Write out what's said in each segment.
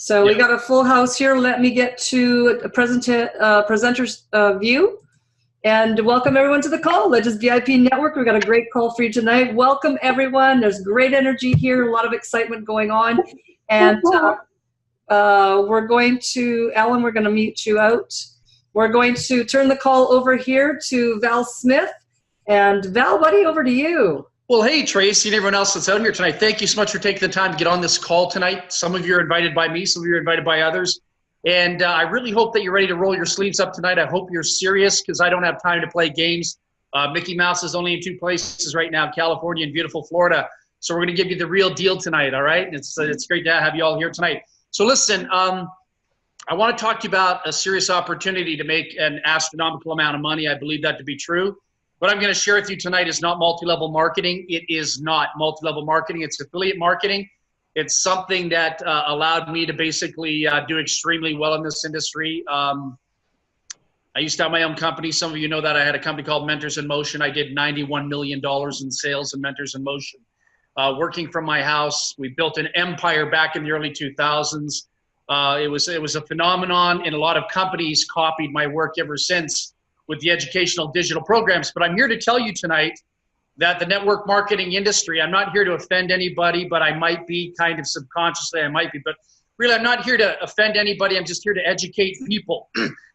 So we got a full house here. Let me get to a presenter's view. And welcome everyone to the call, Legends VIP Network. We've got a great call for you tonight. Welcome everyone. There's great energy here, a lot of excitement going on. And we're going to, Alan, we're going to mute you out. We're going to turn the call over here to Val Smith. And Val, buddy, over to you. Well, hey, Tracy and everyone else that's out here tonight. Thank you so much for taking the time to get on this call tonight. Some of you are invited by me, some of you are invited by others. And I really hope that you're ready to roll your sleeves up tonight. I hope you're serious because I don't have time to play games. Mickey Mouse is only in 2 places right now, California and beautiful Florida. So we're going to give you the real deal tonight, all right? It's great to have you all here tonight. So listen, I want to talk to you about a serious opportunity to make an astronomical amount of money. I believe that to be true. What I'm going to share with you tonight is not multi-level marketing. It is not multi-level marketing. It's affiliate marketing. It's something that allowed me to basically do extremely well in this industry. I used to have my own company. Some of you know that I had a company called Mentors in Motion. I did $91 million in sales in Mentors in Motion. Working from my house, we built an empire back in the early 2000s. It was a phenomenon, and a lot of companies copied my work ever since with the educational digital programs. But I'm here to tell you tonight that the network marketing industry, I'm not here to offend anybody, but I might be kind of subconsciously, I might be, but really I'm not here to offend anybody. I'm just here to educate people.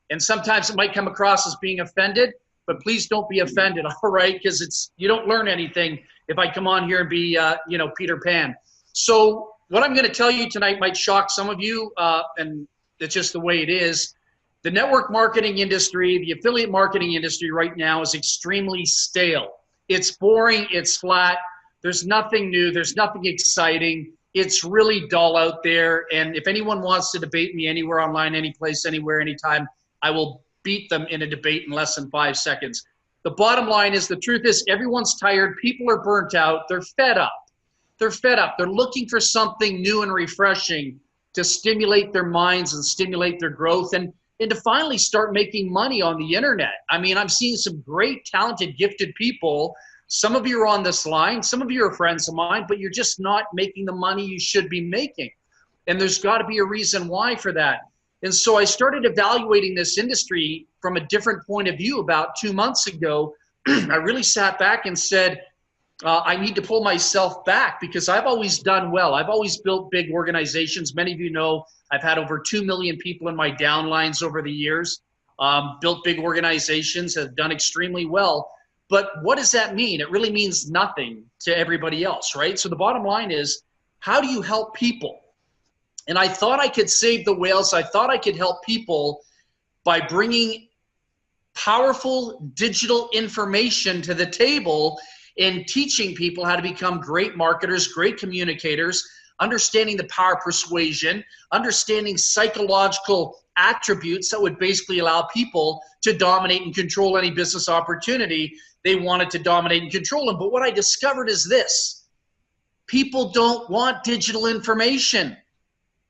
And sometimes it might come across as being offended, but please don't be offended, all right? Because you don't learn anything if I come on here and be, Peter Pan. So what I'm going to tell you tonight might shock some of you, and it's just the way it is. The network marketing industry, the affiliate marketing industry right now is extremely stale. It's boring, it's flat, there's nothing new, there's nothing exciting. It's really dull out there, and if anyone wants to debate me anywhere online, any place, anywhere, anytime, I will beat them in a debate in less than 5 seconds. The bottom line is, the truth is, everyone's tired, people are burnt out, they're fed up. They're fed up, they're looking for something new and refreshing to stimulate their minds and stimulate their growth, and to finally start making money on the internet. I mean, I'm seeing some great, talented, gifted people. Some of you are on this line, some of you are friends of mine, but you're just not making the money you should be making. And there's got to be a reason why for that. And so I started evaluating this industry from a different point of view about 2 months ago. I really sat back and said, I need to pull myself back because I've always done well. I've always built big organizations. Many of you know I've had over 2 million people in my downlines over the years, built big organizations, have done extremely well. But what does that mean? It really means nothing to everybody else, right? So the bottom line is, how do you help people? And I thought I could save the whales. I thought I could help people by bringing powerful digital information to the table and teaching people how to become great marketers, great communicators, understanding the power of persuasion, understanding psychological attributes that would basically allow people to dominate and control any business opportunity they wanted to dominate and control them. But what I discovered is this: people don't want digital information.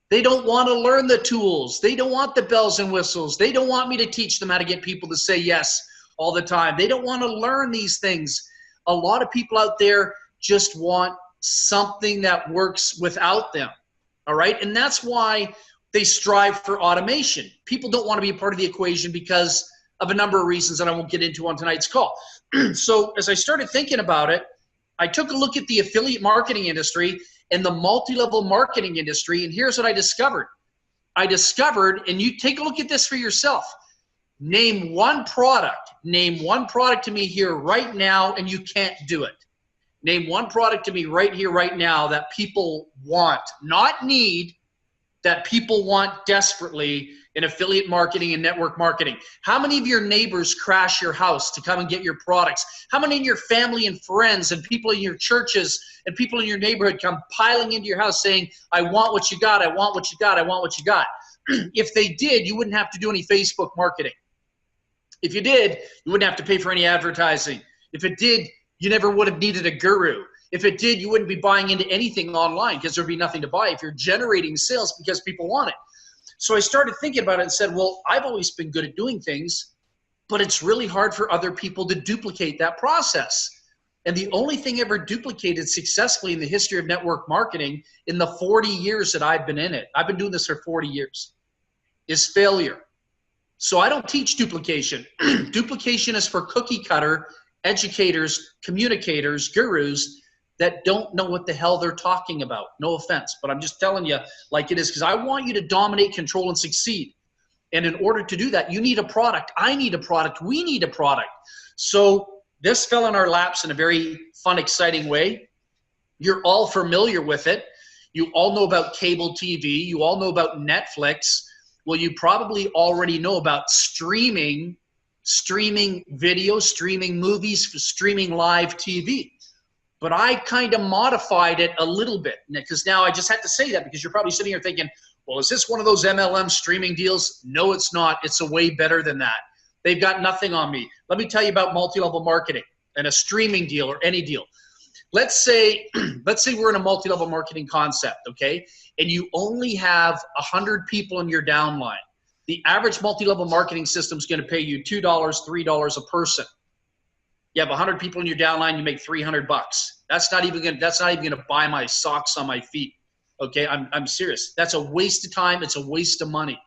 They don't want to learn the tools. They don't want the bells and whistles. They don't want me to teach them how to get people to say yes all the time. They don't want to learn these things. A lot of people out there just want something that works without them, all right? And that's why they strive for automation. People don't want to be a part of the equation because of a number of reasons that I won't get into on tonight's call. So as I started thinking about it, I took a look at the affiliate marketing industry and the multi-level marketing industry, and here's what I discovered. And you take a look at this for yourself. Name one product to me here right now, and you can't do it. Name one product to me right here, right now that people want, not need, that people want desperately in affiliate marketing and network marketing. How many of your neighbors crash your house to come and get your products? How many of your family and friends and people in your churches and people in your neighborhood come piling into your house saying, I want what you got, I want what you got, I want what you got? If they did, you wouldn't have to do any Facebook marketing. If you did, you wouldn't have to pay for any advertising. If it did, you never would have needed a guru. If it did, you wouldn't be buying into anything online because there'd be nothing to buy if you're generating sales because people want it. So I started thinking about it and said, well, I've always been good at doing things, but it's really hard for other people to duplicate that process. And the only thing ever duplicated successfully in the history of network marketing in the 40 years that I've been in it, I've been doing this for 40 years, is failure. So I don't teach duplication. Duplication is for cookie cutter educators, communicators, gurus that don't know what the hell they're talking about. No offense, but I'm just telling you like it is, because I want you to dominate, control, and succeed. And in order to do that, you need a product. I need a product. We need a product. So this fell in our laps in a very fun, exciting way. You're all familiar with it. You all know about cable TV. You all know about Netflix. Well, you probably already know about streaming video, streaming movies, streaming live TV. But I kind of modified it a little bit, because now I just had to say that, because you're probably sitting here thinking, well, is this one of those MLM streaming deals? No, it's not. It's a way better than that. They've got nothing on me. Let me tell you about multi-level marketing and a streaming deal or any deal. Let's say we're in a multi-level marketing concept, okay? And you only have 100 people in your downline. The average multi-level marketing system is going to pay you $2, $3 a person. You have 100 people in your downline, you make $300. That's not even going to buy my socks on my feet. Okay, I'm serious. That's a waste of time. It's a waste of money.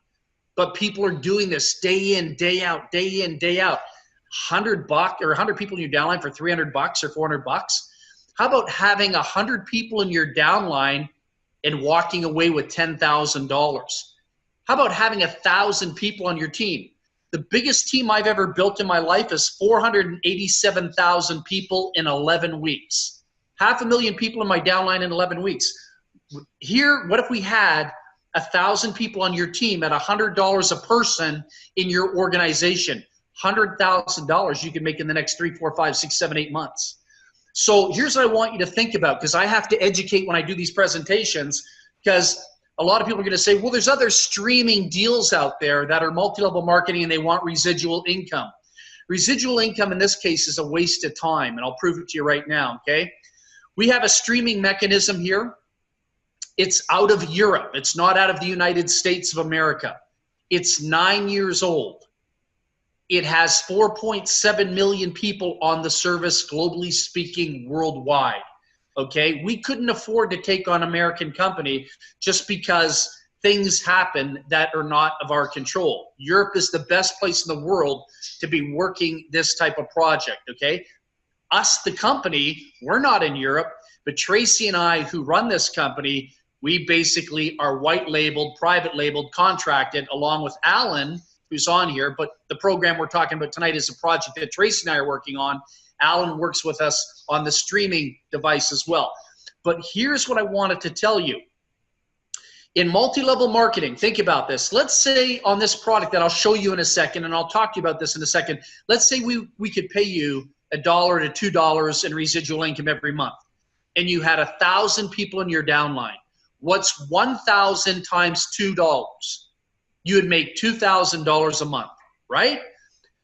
But people are doing this day in, day out, day in, day out. $100 or 100 people in your downline for $300 or $400. How about having 100 people in your downline and walking away with $10,000? How about having 1,000 people on your team? The biggest team I've ever built in my life is 487,000 people in 11 weeks. 500,000 people in my downline in 11 weeks. Here, what if we had 1,000 people on your team at $100 a person in your organization? $100,000 you can make in the next 3, 4, 5, 6, 7, 8 months. So here's what I want you to think about, because I have to educate when I do these presentations, because a lot of people are going to say, well, there's other streaming deals out there that are multi-level marketing and they want residual income. Residual income in this case is a waste of time, and I'll prove it to you right now, okay? We have a streaming mechanism here. It's out of Europe. It's not out of the United States of America. It's 9 years old. It has 4.7 million people on the service, globally speaking, worldwide. Okay, we couldn't afford to take on an American company just because things happen that are not of our control. Europe is the best place in the world to be working this type of project, okay? Us, the company, we're not in Europe, but Tracy and I, who run this company, we basically are white labeled, private labeled, contracted, along with Alan, who's on here. But the program we're talking about tonight is a project that Tracy and I are working on. Alan works with us on the streaming device as well. But here's what I wanted to tell you. In multi-level marketing, think about this. Let's say on this product that I'll show you in a second, and I'll talk to you about this in a second. Let's say we could pay you $1 to $2 in residual income every month, and you had 1,000 people in your downline. What's 1,000 times $2? You would make $2,000 a month, right?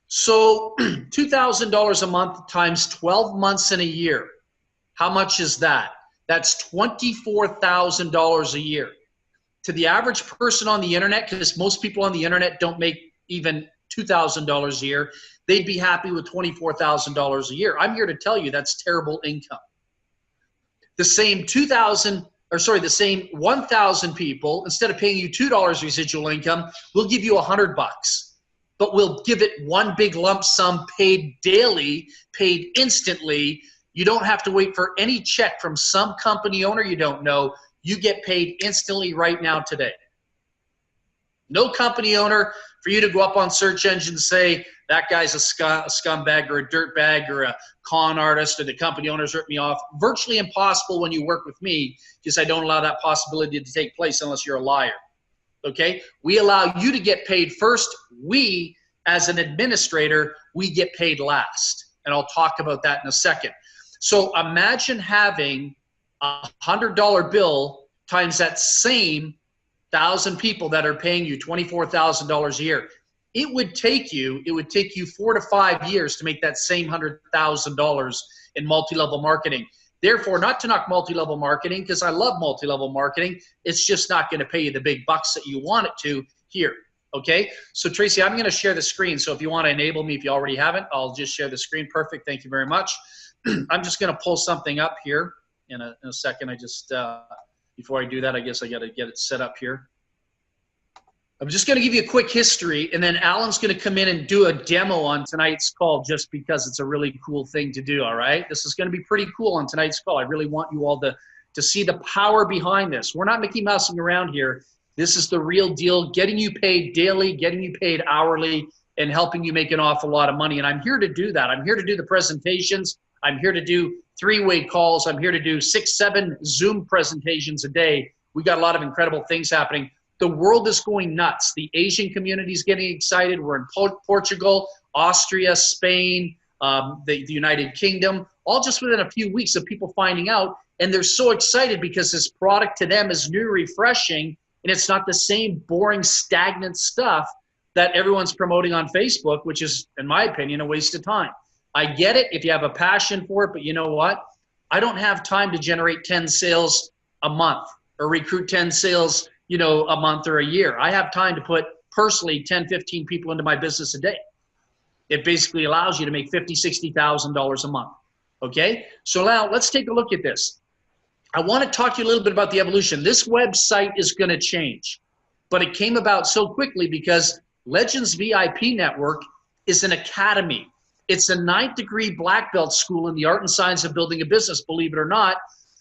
So $2,000 a month times 12 months in a year. How much is that? That's $24,000 a year. To the average person on the internet, because most people on the internet don't make even $2,000 a year, they'd be happy with $24,000 a year. I'm here to tell you that's terrible income. The same 1,000 people, instead of paying you $2 residual income, we'll give you $100, but we'll give it one big lump sum, paid daily, paid instantly. You don't have to wait for any check from some company owner you don't know. You get paid instantly right now today. No company owner for you to go up on search engine and say, that guy's a scumbag or a dirtbag or a con artist, or the company owners ripped me off. Virtually impossible when you work with me, because I don't allow that possibility to take place unless you're a liar. Okay? We allow you to get paid first. We, as an administrator, we get paid last. And I'll talk about that in a second. So imagine having a $100 bill times that same 1,000 people that are paying you $24,000 a year. It would take you 4 to 5 years to make that same $100,000 in multi-level marketing. Therefore, not to knock multi-level marketing, because I love multi-level marketing, it's just not going to pay you the big bucks that you want it to here. Okay? So Tracy, I'm going to share the screen. So if you want to enable me, if you already haven't, I'll just share the screen. Perfect. Thank you very much. I'm just going to pull something up here in a second. I just, before I do that, I guess I got to get it set up here. I'm just going to give you a quick history, and then Alan's going to come in and do a demo on tonight's call just because it's a really cool thing to do, all right? This is going to be pretty cool on tonight's call. I really want you all to see the power behind this. We're not Mickey Mousing around here. This is the real deal, getting you paid daily, getting you paid hourly, and helping you make an awful lot of money. And I'm here to do that. I'm here to do the presentations. I'm here to do three-way calls. I'm here to do 6, 7 Zoom presentations a day. We got a lot of incredible things happening. The world is going nuts. The Asian community is getting excited. We're in Portugal, Austria, Spain, the United Kingdom, all just within a few weeks of people finding out. And they're so excited because this product to them is new, refreshing, and it's not the same boring, stagnant stuff that everyone's promoting on Facebook, which is, in my opinion, a waste of time. I get it if you have a passion for it, but you know what? I don't have time to generate 10 sales a month or recruit 10 sales, you know, a month or a year. I have time to put personally 10, 15 people into my business a day. It basically allows you to make $50,000, $60,000 a month. Okay? So now let's take a look at this. I want to talk to you a little bit about the evolution. This website is going to change, but it came about so quickly because Legends VIP Network is an academy. It's a 9th degree black belt school in the art and science of building a business, believe it or not.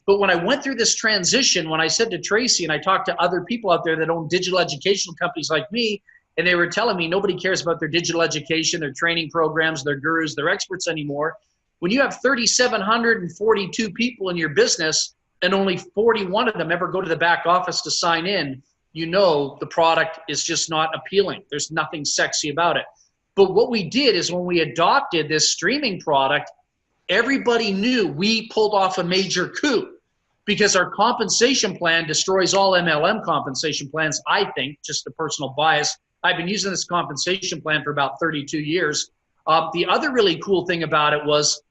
But when I went through this transition, when I said to Tracy, and I talked to other people out there that own digital educational companies like me, and they were telling me nobody cares about their digital education, their training programs, their gurus, their experts anymore. When you have 3,742 people in your business and only 41 of them ever go to the back office to sign in, you know the product is just not appealing. There's nothing sexy about it. But what we did is when we adopted this streaming product, everybody knew we pulled off a major coup because our compensation plan destroys all MLM compensation plans, I think, just a personal bias. I've been using this compensation plan for about 32 years. The other really cool thing about it was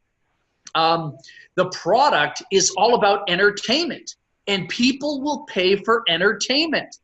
the product is all about entertainment, and people will pay for entertainment.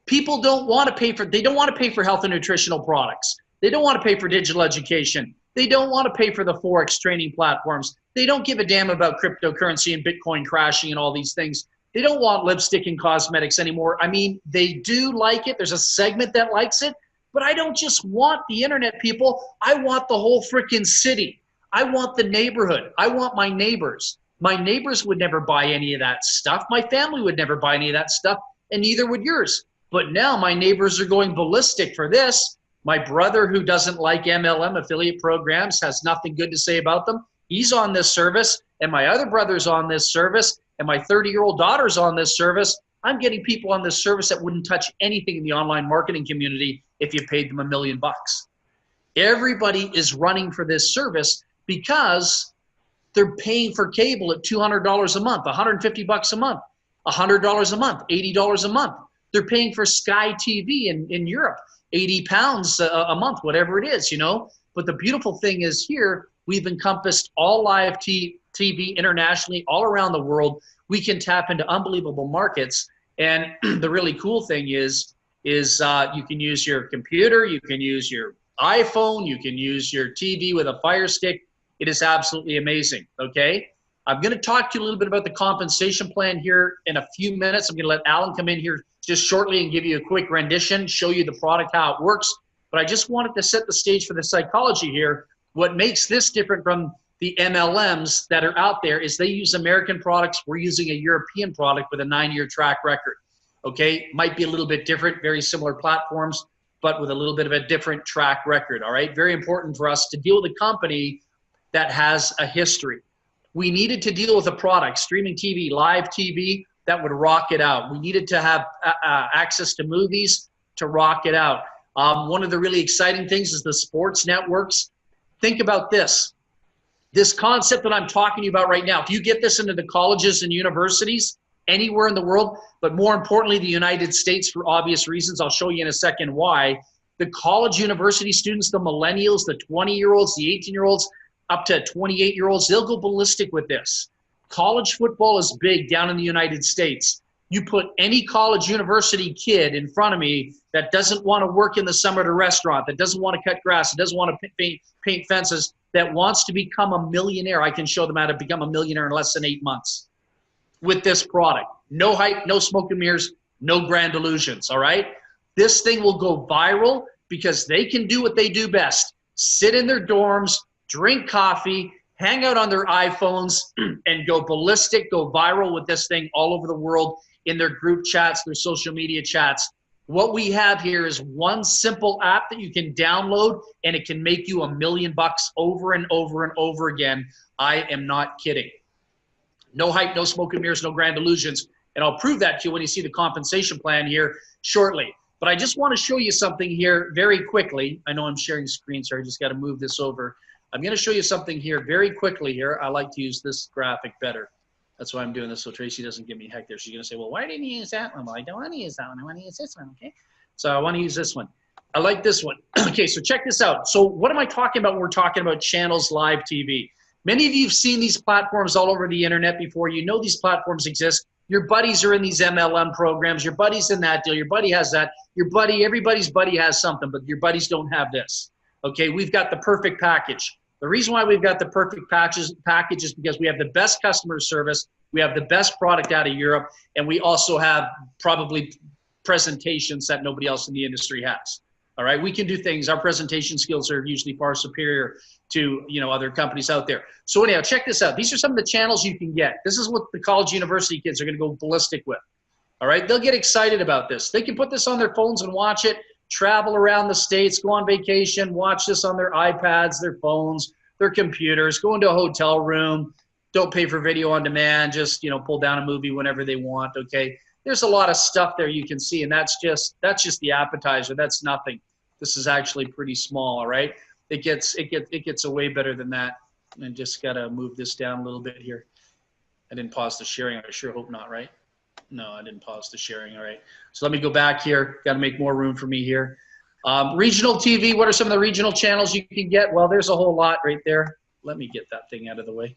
People don't want to pay for, they don't want to pay for health and nutritional products. They don't want to pay for digital education. They don't want to pay for the Forex training platforms. They don't give a damn about cryptocurrency and Bitcoin crashing and all these things. They don't want lipstick and cosmetics anymore. I mean, they do like it. There's a segment that likes it, but I don't just want the internet, people. I want the whole freaking city. I want the neighborhood. I want my neighbors. My neighbors would never buy any of that stuff. My family would never buy any of that stuff, and neither would yours. But now my neighbors are going ballistic for this. My brother, who doesn't like MLM affiliate programs, has nothing good to say about them. He's on this service, and my other brother's on this service, and my 30-year-old daughter's on this service. I'm getting people on this service that wouldn't touch anything in the online marketing community if you paid them $1 million. Everybody is running for this service because they're paying for cable at $200 a month, $150 a month, $100 a month, $80 a month. They're paying for Sky TV in Europe, 80 pounds a month, whatever it is, you know. But the beautiful thing is here, we've encompassed all live TV internationally, all around the world. We can tap into unbelievable markets. And the really cool thing is you can use your computer, you can use your iPhone, you can use your TV with a Fire Stick. It is absolutely amazing, okay? I'm going to talk to you a little bit about the compensation plan here in a few minutes. I'm going to let Alan come in here just shortly and give you a quick rendition, show you the product, how it works. But I just wanted to set the stage for the psychology here. What makes this different from the MLMs that are out there is they use American products. We're using a European product with a 9-year track record, okay? Might be a little bit different, very similar platforms, but with a little bit of a different track record, all right? Very important for us to deal with a company that has a history. We needed to deal with a product, streaming TV, live TV, that would rock it out. We needed to have access to movies to rock it out. One of the really exciting things is the sports networks. Think about this. This concept that I'm talking to you about right now, if you get this into the colleges and universities anywhere in the world, but more importantly, the United States for obvious reasons, I'll show you in a second why, the college university students, the millennials, the 20-year-olds, the 18-year-olds, up to 28-year-olds, they'll go ballistic with this. College football is big down in the United States. You put any college university kid in front of me that doesn't want to work in the summer at a restaurant, that doesn't want to cut grass, that doesn't want to paint fences, that wants to become a millionaire, I can show them how to become a millionaire in less than 8 months with this product. No hype, no smoke and mirrors, no grand illusions, all right? This thing will go viral because they can do what they do best. Sit in their dorms, drink coffee, hang out on their iPhones, and go ballistic, go viral with this thing all over the world in their group chats, their social media chats. What we have here is one simple app that you can download, and it can make you $1 million over and over and over again. I am not kidding. No hype, no smoke and mirrors, no grand illusions. And I'll prove that to you when you see the compensation plan here shortly. But I just want to show you something here very quickly. I know I'm sharing screen, so I just got to move this over. I'm going to show you something here very quickly here. I like to use this graphic better. That's why I'm doing this, so Tracy doesn't give me heck there. She's going to say, well, why didn't you use that one? Well, I don't want to use that one. I want to use this one, okay? So I want to use this one. I like this one. Okay, so check this out. So what am I talking about when we're talking about channels live TV? Many of you have seen these platforms all over the internet before. You know these platforms exist. Your buddies are in these MLM programs. Your buddy's in that deal. Your buddy has that. Your buddy, everybody's buddy has something, but your buddies don't have this. Okay, we've got the perfect package. The reason why we've got the perfect package is because we have the best customer service, we have the best product out of Europe, and we also have probably presentations that nobody else in the industry has. All right, we can do things. Our presentation skills are usually far superior to other companies out there. So anyhow, check this out. These are some of the channels you can get. This is what the college university kids are going to go ballistic with. All right, they'll get excited about this. They can put this on their phones and watch it. Travel around the States, go on vacation, watch this on their iPads, their phones, their computers, go into a hotel room, don't pay for video on demand, just pull down a movie whenever they want, okay? There's a lot of stuff there you can see, and that's just the appetizer. That's nothing. This is actually pretty small, all right? It gets a way better than that. I just gotta move this down a little bit here. I didn't pause the sharing. I sure hope not, right? No, I didn't pause the sharing. All right. So let me go back here. Got to make more room for me here. Regional TV. What are some of the regional channels you can get? Well, there's a whole lot right there. Let me get that thing out of the way.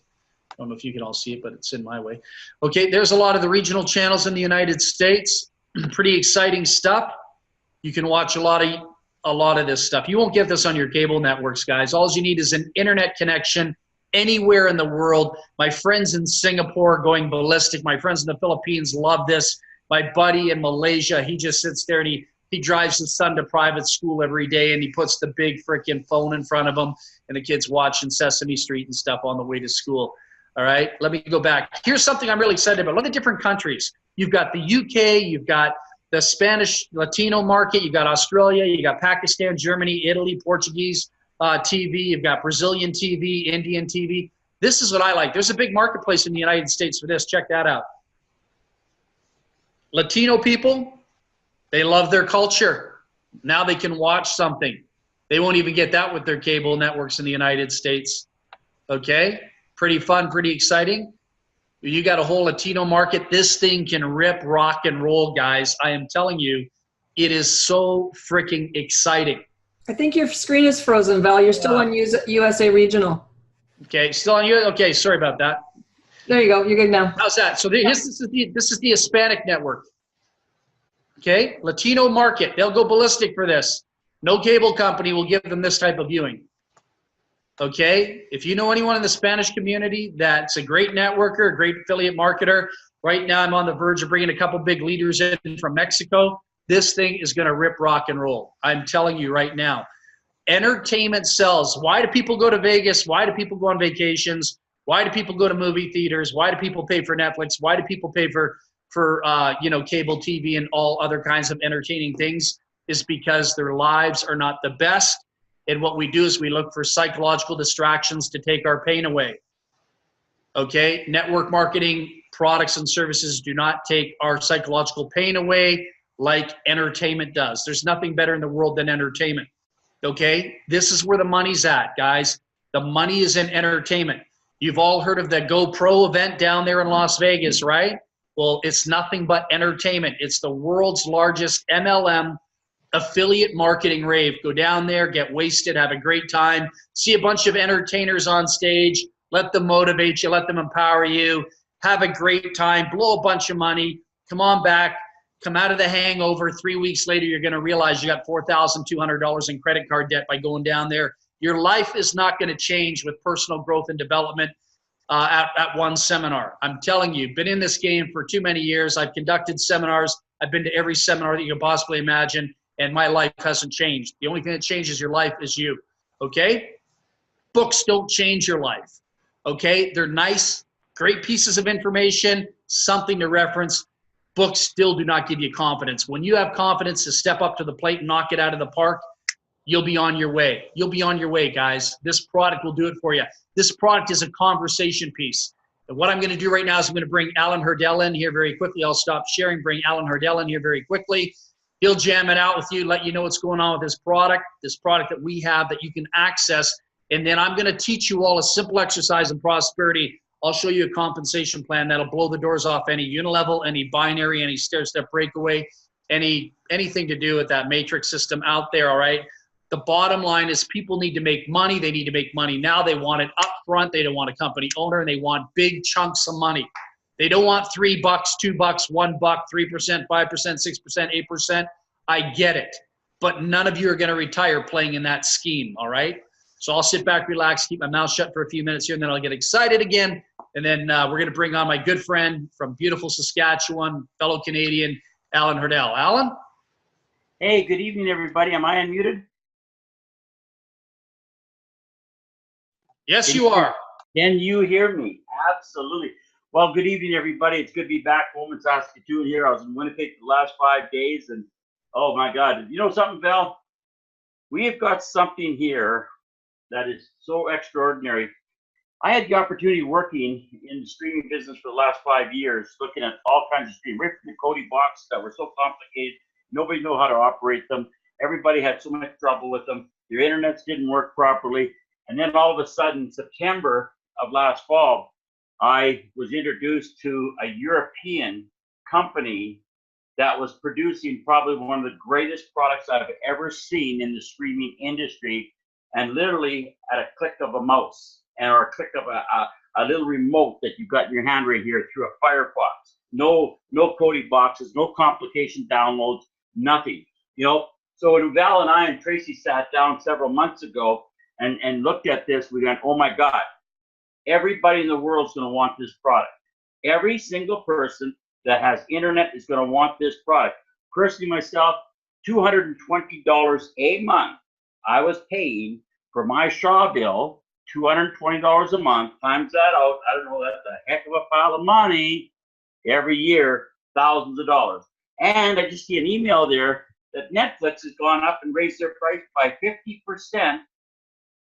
I don't know if you can all see it, but it's in my way. Okay. There's a lot of the regional channels in the United States. Pretty exciting stuff. You can watch a lot of this stuff. You won't get this on your cable networks, guys. All you need is an internet connection anywhere in the world. My friends in Singapore are going ballistic. My friends in the Philippines love this. My buddy in Malaysia, he just sits there and he drives his son to private school every day, and he puts the big freaking phone in front of him, and the kid's watching Sesame Street and stuff on the way to school. All right, let me go back. Here's something I'm really excited about. Look at different countries. You've got the UK, you've got the Spanish Latino market, you've got Australia, you got Pakistan, Germany, Italy, Portuguese TV, you've got Brazilian TV, Indian TV. This is what I like. There's a big marketplace in the United States for this. Check that out. Latino people, they love their culture. Now they can watch something. They won't even get that with their cable networks in the United States. Okay? Pretty fun, pretty exciting. You got a whole Latino market. This thing can rip, rock, and roll, guys. I am telling you, it is so freaking exciting. I think your screen is frozen, Val. You're still on USA Regional. Okay, still on you. Okay, sorry about that. There you go. You're good now. How's that? So this is the Hispanic network. Okay, Latino market. They'll go ballistic for this. No cable company will give them this type of viewing. Okay, if you know anyone in the Spanish community that's a great networker, a great affiliate marketer, right now I'm on the verge of bringing a couple big leaders in from Mexico. This thing is going to rip, rock, and roll. I'm telling you right now. Entertainment sells. Why do people go to Vegas? Why do people go on vacations? Why do people go to movie theaters? Why do people pay for Netflix? Why do people pay for cable TV and all other kinds of entertaining things? Is because their lives are not the best. And what we do is we look for psychological distractions to take our pain away. Okay? Network marketing products and services do not take our psychological pain away like entertainment does. There's nothing better in the world than entertainment. Okay? This is where the money's at, guys. The money is in entertainment. You've all heard of the GoPro event down there in Las Vegas, right? Well, it's nothing but entertainment. It's the world's largest MLM affiliate marketing rave. Go down there, get wasted, have a great time, see a bunch of entertainers on stage, let them motivate you, let them empower you, have a great time, blow a bunch of money, come on back, come out of the hangover. 3 weeks later, you're going to realize you got $4,200 in credit card debt by going down there Your life is not going to change with personal growth and development at one seminar. I'm telling you, been in this game for too many years. I've conducted seminars. I've been to every seminar that you can possibly imagine, and my life hasn't changed. The only thing that changes your life is you, okay? Books don't change your life, okay? They're nice, great pieces of information, something to reference. Books still do not give you confidence. When you have confidence to step up to the plate and knock it out of the park, you'll be on your way. You'll be on your way, guys. This product will do it for you. This product is a conversation piece. And what I'm going to do right now is I'm going to bring Alan Hurdell in here very quickly. I'll stop sharing, bring Alan Hurdell in here very quickly. He'll jam it out with you, let you know what's going on with this product that we have that you can access. And then I'm going to teach you all a simple exercise in prosperity. I'll show you a compensation plan that'll blow the doors off any unilevel, any binary, any stair-step breakaway, anything to do with that matrix system out there, all right? The bottom line is people need to make money. They need to make money now. They want it up front. They don't want a company owner, and they want big chunks of money. They don't want $3, $2, $1, 3%, 5%, 6%, 8%. I get it. But none of you are going to retire playing in that scheme, all right? So I'll sit back, relax, keep my mouth shut for a few minutes here, and then I'll get excited again. And then we're going to bring on my good friend from beautiful Saskatchewan, fellow Canadian, Alan Hurdell. Alan? Hey, good evening, everybody. Am I unmuted? Yes, you are. Can you hear me? Absolutely. Well, good evening, everybody. It's good to be back home in Saskatoon here. I was in Winnipeg for the last 5 days, and oh my God. You know something, Val? We have got something here that is so extraordinary. I had the opportunity working in the streaming business for the last 5 years, looking at all kinds of streaming, right from the Cody box that were so complicated. Nobody knew how to operate them. Everybody had so much trouble with them. Their internets didn't work properly. And then all of a sudden, September of last fall, I was introduced to a European company that was producing probably one of the greatest products I've ever seen in the streaming industry, and literally at a click of a mouse or a click of a little remote that you've got in your hand right here through a Firefox. No Cody boxes, no complication downloads, nothing. You know, so when Val and I and Tracy sat down several months ago and looked at this, we went, oh my God, everybody in the world is going to want this product. Every single person that has internet is going to want this product. Personally, myself, $220 a month I was paying for my Shaw bill, $220 a month, times that out, I don't know, that's a heck of a pile of money every year, thousands of dollars. And I just see an email there that Netflix has gone up and raised their price by 50%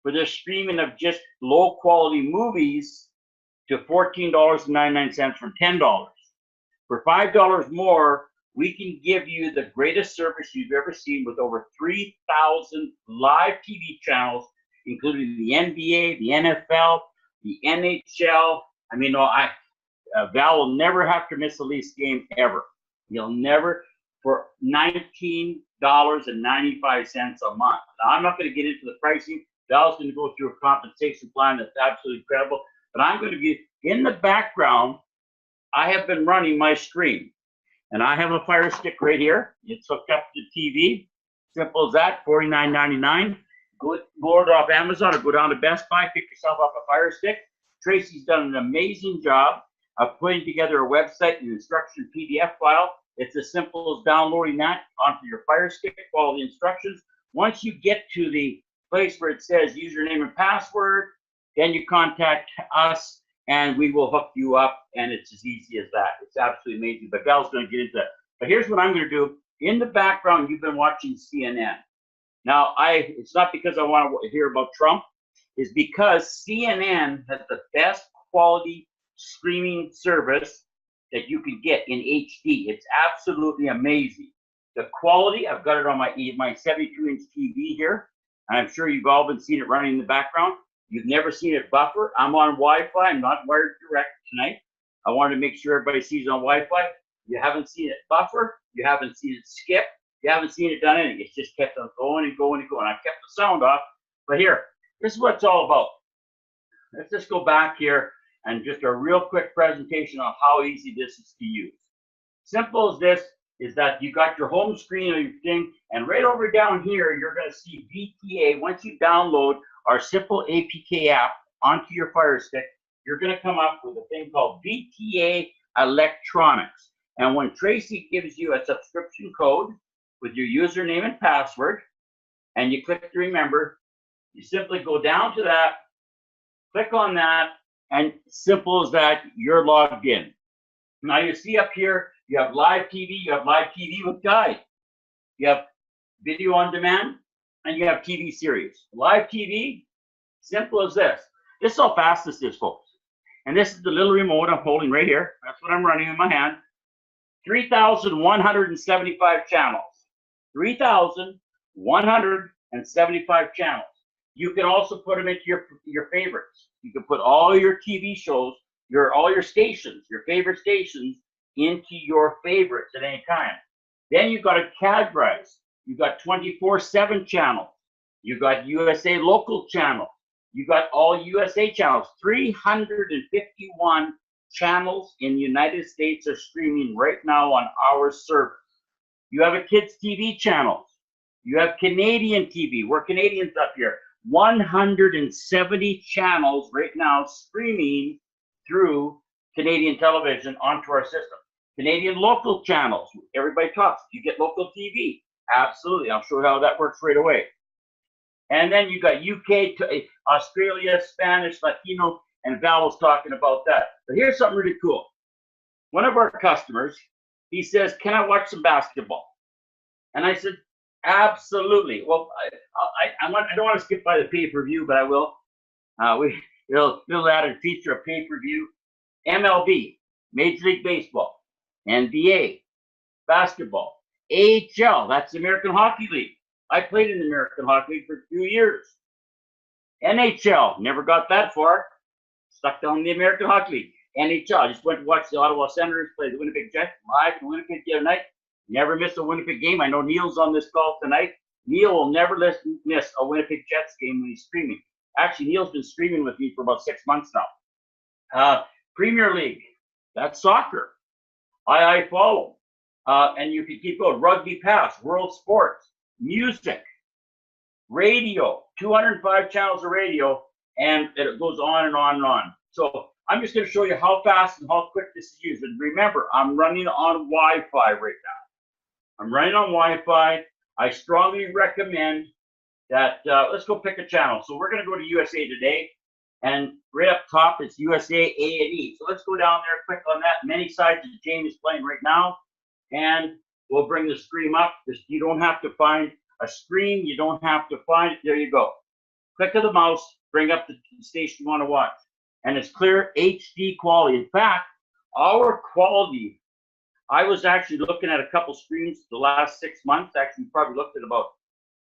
for their streaming of just low quality movies to $14.99 from $10. For $5 more, we can give you the greatest service you've ever seen with over 3,000 live TV channels, including the NBA, the NFL, the NHL. I mean, Val will never have to miss a Leafs game ever. He'll never, for $19.95 a month. Now, I'm not going to get into the pricing. Val's going to go through a compensation plan that's absolutely incredible. But I'm going to be in the background. I have been running my stream, and I have a Fire Stick right here. It's hooked up to the TV. Simple as that. $49.99. Go order off Amazon or go down to Best Buy. Pick yourself up a Fire Stick. Tracy's done an amazing job of putting together a website and instruction PDF file. It's as simple as downloading that onto your Fire Stick. Follow the instructions. Once you get to the place where it says username and password, then you contact us and we will hook you up, and it's as easy as that. It's absolutely amazing. But Val's going to get into that. But here's what I'm going to do. In the background, you've been watching CNN. Now, it's not because I want to hear about Trump. It's because CNN has the best quality streaming service that you can get in HD. It's absolutely amazing. The quality, I've got it on my 72-inch TV here. And I'm sure you've all been seeing it running in the background. You've never seen it buffer. I'm on Wi-Fi. I'm not wired direct tonight. I wanted to make sure everybody sees it on Wi-Fi. You haven't seen it buffer. You haven't seen it skip. You haven't seen it done anything. It's just kept on going and going and going. I've kept the sound off. But here, this is what it's all about. Let's just go back here and just a real quick presentation on how easy this is to use. Simple as this. is that you got your home screen of your thing, and right over down here, you're going to see VTA. Once you download our simple APK app onto your Fire Stick, you're going to come up with a thing called VTA Electronics. And when Tracy gives you a subscription code with your username and password, and you click to remember, you simply go down to that, click on that, and simple as that, you're logged in. Now you see up here, you have live TV, you have live TV with guide. You have video on demand, and you have TV series. Live TV, simple as this. This is how fast this is, folks. And this is the little remote I'm holding right here. That's what I'm running in my hand. 3,175 channels. 3,175 channels. You can also put them into your favorites. You can put all your TV shows, all your stations, your favorite stations, into your favorites at any time. Then you've got a categorize. You've got 24/7 channels. You've got USA local channel. You've got all USA channels. 351 channels in the United States are streaming right now on our server. You have a kids TV channel. You have Canadian TV. We're Canadians up here. 170 channels right now streaming through Canadian television onto our system. Canadian local channels. Everybody talks. You get local TV. Absolutely. I'll show you how that works right away. And then you got UK, Australia, Spanish, Latino, and Val was talking about that. But here's something really cool. One of our customers, he says, "Can I watch some basketball?" And I said, "Absolutely." Well, I don't want to skip by the pay-per-view, but I will. We'll add a feature of pay-per-view. MLB, Major League Baseball, NBA, basketball, AHL, that's the American Hockey League. I played in the American Hockey League for a few years. NHL, never got that far. Stuck down in the American Hockey League. NHL, I just went to watch the Ottawa Senators play the Winnipeg Jets live in Winnipeg the other night. Never missed a Winnipeg game. I know Neil's on this call tonight. Neil will never miss a Winnipeg Jets game when he's streaming. Actually, Neil's been streaming with me for about 6 months now. Premier League, that's soccer. I follow. And you can keep going. Rugby Pass, World Sports, music, radio, 205 channels of radio, and it goes on and on and on. So I'm just going to show you how fast and how quick this is used. And remember, I'm running on Wi-Fi right now. I'm running on Wi-Fi. I strongly recommend that, let's go pick a channel. So we're going to go to USA Today, and right up top, it's USA A&E. So let's go down there, click on that. Many sides that Jane is playing right now, and we'll bring the stream up. You don't have to find a screen. You don't have to find it. There you go. Click of the mouse, bring up the station you want to watch. And it's clear HD quality. In fact, our quality, I was actually looking at a couple streams the last 6 months. Actually, probably looked at about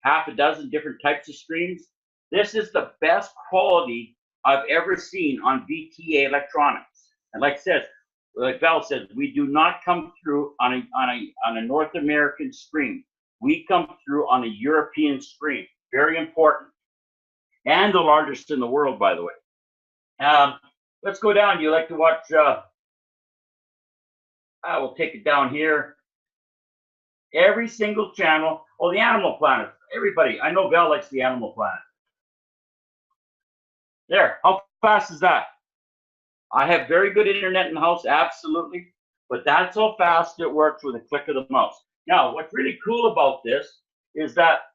half a dozen different types of streams. This is the best quality I've ever seen on VTA Electronics. And like Val said, we do not come through on a North American stream. We come through on a European stream. Very important. And the largest in the world, by the way. Let's go down. You like to watch, I will take it down here. Every single channel. Oh, the Animal Planet. Everybody, I know Val likes the Animal Planet. There, how fast is that? I have very good internet in the house, absolutely. But that's how fast it works with a click of the mouse. Now, what's really cool about this is that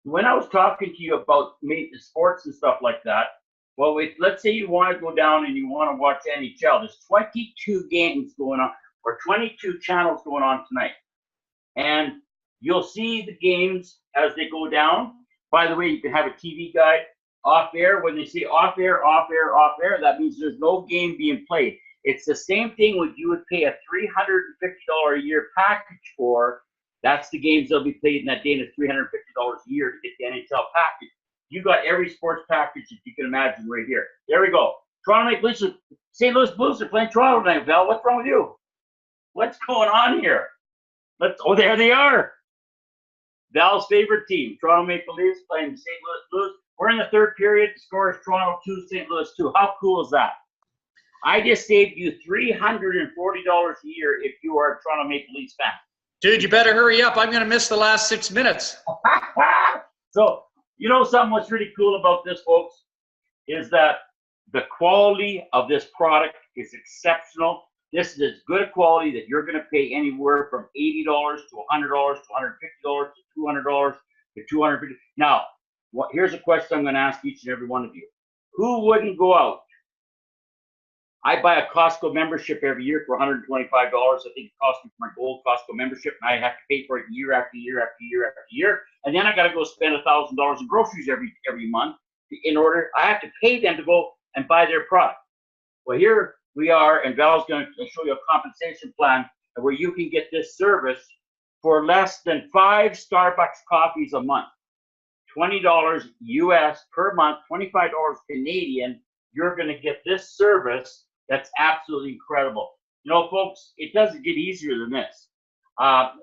when I was talking to you about sports and stuff like that, well, let's say you want to go down and you want to watch NHL. There's 22 games going on, or 22 channels going on tonight. And you'll see the games as they go down. By the way, you can have a TV guide off air. When they say off air, off air, off air, that means there's no game being played. It's the same thing when you would pay a $350 a year package for. That's the games that'll be played in that day, and it's $350 a year to get the NHL package. You got every sports package that you can imagine right here. There we go. Toronto Maple Leafs, St. Louis Blues are playing Toronto tonight, Val. What's wrong with you? What's going on here? Oh, there they are. Val's favorite team, Toronto Maple Leafs, playing the St. Louis Blues. We're in the third period. The score is Toronto 2, St. Louis 2. How cool is that? I just saved you $340 a year if you are a Toronto Maple Leafs fan. Dude, you better hurry up. I'm going to miss the last 6 minutes. So, you know something what's really cool about this, folks, is that the quality of this product is exceptional. This is as good a quality that you're going to pay anywhere from $80 to $100 to $150 to $200 to $250. Now, here's a question I'm going to ask each and every one of you. Who wouldn't go out? I buy a Costco membership every year for $125. I think it costs me for my gold Costco membership, and I have to pay for it year after year after year after year. And then I got to go spend $1,000 in groceries every month in order. I have to pay them to go and buy their product. Well, here we are, and Val's going to show you a compensation plan where you can get this service for less than 5 Starbucks coffees a month. $20 US per month, $25 Canadian. You're going to get this service. That's absolutely incredible. You know, folks, it doesn't get easier than this.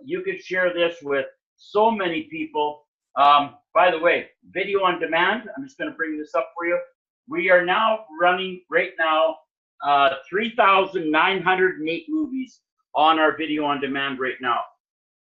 You could share this with so many people. By the way, video on demand. I'm just going to bring this up for you. We are now running right now 3,908 movies on our video on demand right now.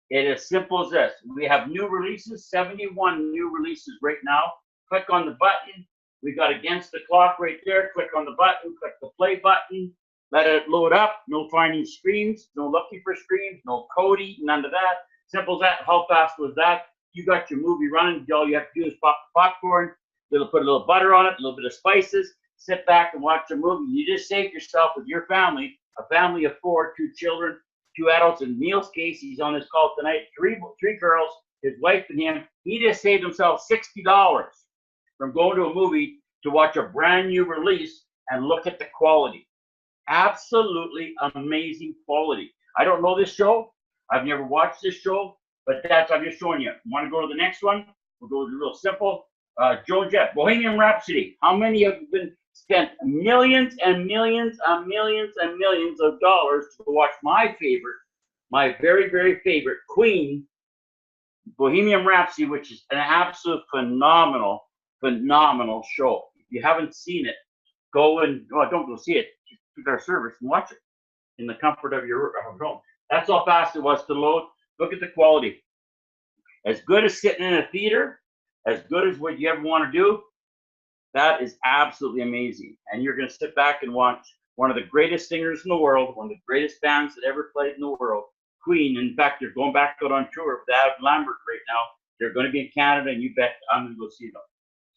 It is simple as this. We have new releases, 71 new releases right now. Click on the button. We got Against the Clock right there. Click on the button, click the play button, let it load up. No finding screens, no looking for screens, no coding, none of that. Simple as that. How fast was that? You got your movie running. All you have to do is pop the popcorn, put a little butter on it, a little bit of spices, sit back and watch a movie. You just saved yourself with your family, a family of 4, 2 children, 2 adults. In Neil's case, he's on this call tonight, 3 girls, his wife and him. He just saved himself $60 from going to a movie to watch a brand new release and look at the quality. Absolutely amazing quality. I don't know this show. I've never watched this show, but I'm just showing you. Want to go to the next one? We'll go to real simple. Joe Jett, Bohemian Rhapsody. How many have been spent millions and millions and millions and millions of dollars to watch my favorite, my very, very favorite Queen, Bohemian Rhapsody, which is an absolute phenomenal show. If you haven't seen it, go and, well, don't go see it. Just pick our service and watch it in the comfort of your home. That's how fast it was to load. Look at the quality. As good as sitting in a theater, as good as what you ever want to do, that is absolutely amazing. And you're going to sit back and watch one of the greatest singers in the world, one of the greatest bands that ever played in the world, Queen. In fact, they're going back out on tour with Adam Lambert right now. They're going to be in Canada, and you bet I'm going to go see them.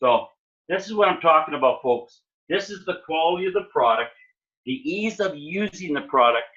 So this is what I'm talking about, folks. This is the quality of the product, the ease of using the product.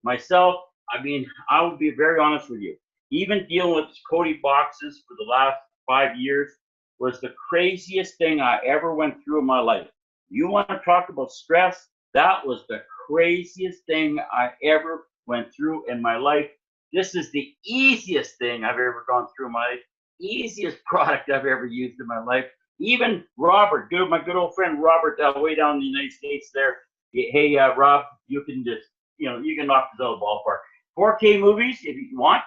Myself, I mean, I will be very honest with you. Even dealing with Cody boxes for the last 5 years was the craziest thing I ever went through in my life. You want to talk about stress? That was the craziest thing I ever went through in my life. This is the easiest thing I've ever gone through in my life. Easiest product I've ever used in my life. Even Robert, my good old friend Robert, way down in the United States there. Hey, Rob, you can just, you can knock this out of the ballpark. 4K movies, if you want.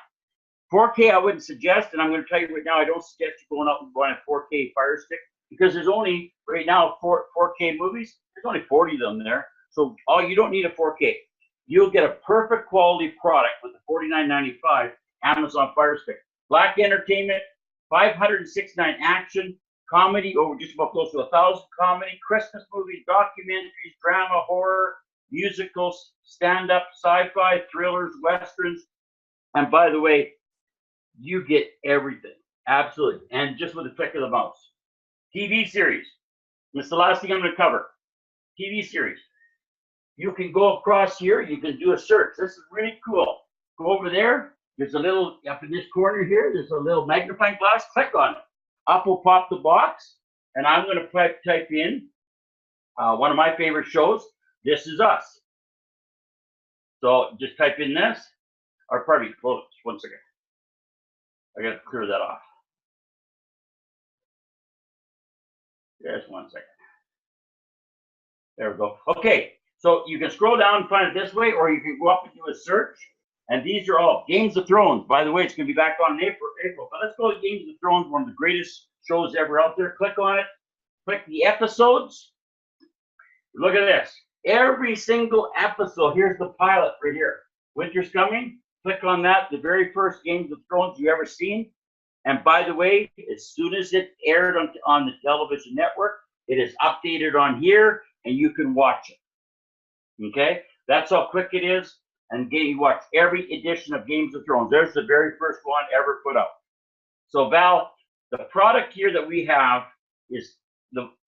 4K, I wouldn't suggest, and I'm going to tell you right now, I don't suggest you going out and buying a 4K Fire Stick, because there's only, right now, 4K movies, there's only 40 of them there. So, you don't need a 4K. You'll get a perfect quality product with the $49.95 Amazon Fire Stick. Black Entertainment, 569 action, comedy, over just about close to 1,000 comedy, Christmas movies, documentaries, drama, horror, musicals, stand-up, sci-fi, thrillers, westerns. And by the way, you get everything. Absolutely. And just with a click of the mouse. TV series. This is the last thing I'm going to cover. TV series. You can go across here. You can do a search. This is really cool. Go over there. There's a little, up in this corner here, there's a little magnifying glass. Click on it. Up will pop the box. And I'm going to type in one of my favorite shows, This Is Us. So just type in this. Or pardon me, hold on, just 1 second. I got to clear that off. Just 1 second. There we go. Okay, so you can scroll down and find it this way, or you can go up and do a search. And these are all Games of Thrones. By the way, it's going to be back on in April. But let's go to Games of Thrones, one of the greatest shows ever out there. Click on it. Click the episodes. Look at this. Every single episode. Here's the pilot right here. Winter's coming. click on that, the very first Games of Thrones you ever seen. And by the way, as soon as it aired on the television network, it is updated on here, and you can watch it. Okay? That's how quick it is. And you watch every edition of Games of Thrones. There's the very first one ever put out. So Val, the product here that we have is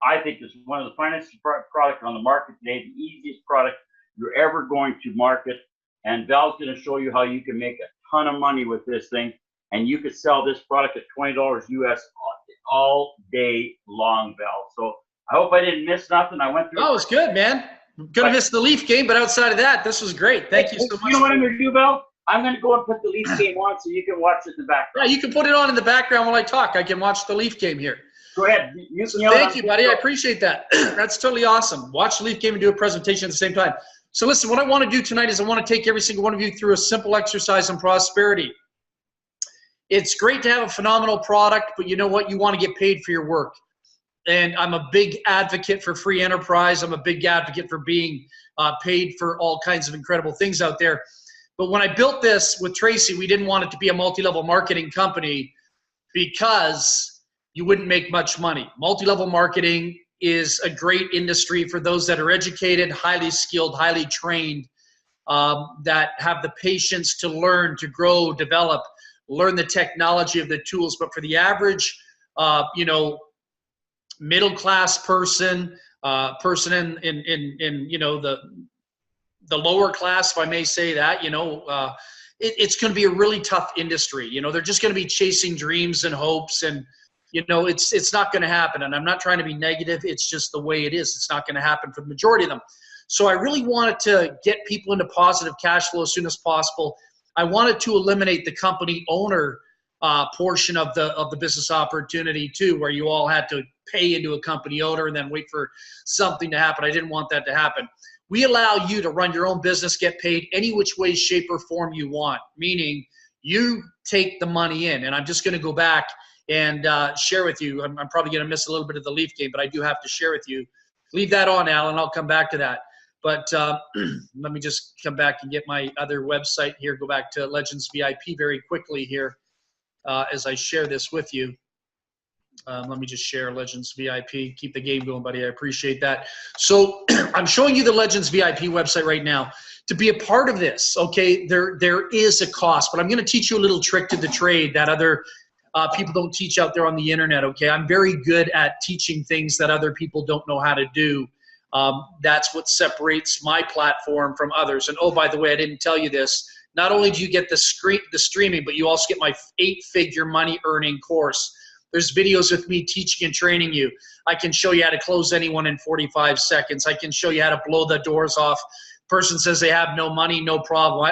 I think is one of the finest product on the market today, the easiest product you're ever going to market. And Val's going to show you how you can make a ton of money with this thing, and you could sell this product at $20 US all day long, Val. So I hope I didn't miss nothing. I went through. Oh, it was good, man. Gonna miss the Leaf game, but outside of that, this was great. Thank you so much. You know what I'm going to do, Val? I'm going to go and put the Leaf game on so you can watch it in the background. Yeah, you can put it on in the background while I talk. I can watch the Leaf game here. Go ahead. Thank you, buddy. I appreciate that. That's totally awesome. Watch the Leaf game and do a presentation at the same time. So listen, what I want to do tonight is I want to take every single one of you through a simple exercise on prosperity. It's great to have a phenomenal product, but you know what? You want to get paid for your work. And I'm a big advocate for free enterprise. I'm a big advocate for being paid for all kinds of incredible things out there. But when I built this with Tracy, we didn't want it to be a multi-level marketing company because you wouldn't make much money. Multi-level marketing is a great industry for those that are educated, highly skilled, highly trained, that have the patience to learn, to grow, develop, learn the technology of the tools. But for the average, middle-class person, person in the lower class, if I may say that, it's going to be a really tough industry. They're just going to be chasing dreams and hopes, and it's not going to happen. And I'm not trying to be negative. It's just the way it is. It's not going to happen for the majority of them. So I really wanted to get people into positive cash flow as soon as possible. I wanted to eliminate the company owner portion of the business opportunity too, where you all had to pay into a company owner and then wait for something to happen. I didn't want that to happen. We allow you to run your own business, get paid any which way, shape, or form you want, meaning you take the money in. And I'm just going to go back and share with you. I'm probably going to miss a little bit of the Leaf game, but I do have to share with you. Leave that on, Alan. I'll come back to that. But let me just come back and get my other website here. Go back to Legends VIP very quickly here as I share this with you. Let me just share Legends VIP. Keep the game going, buddy. I appreciate that. So I'm showing you the Legends VIP website right now. To be a part of this, okay, there is a cost, but I'm going to teach you a little trick to the trade that other people don't teach out there on the internet, okay? I'm very good at teaching things that other people don't know how to do. That's what separates my platform from others. And oh, by the way, I didn't tell you this. Not only do you get the streaming, but you also get my 8-figure money earning course. There's videos with me teaching and training you. I can show you how to close anyone in 45 seconds. I can show you how to blow the doors off. Person says they have no money, no problem.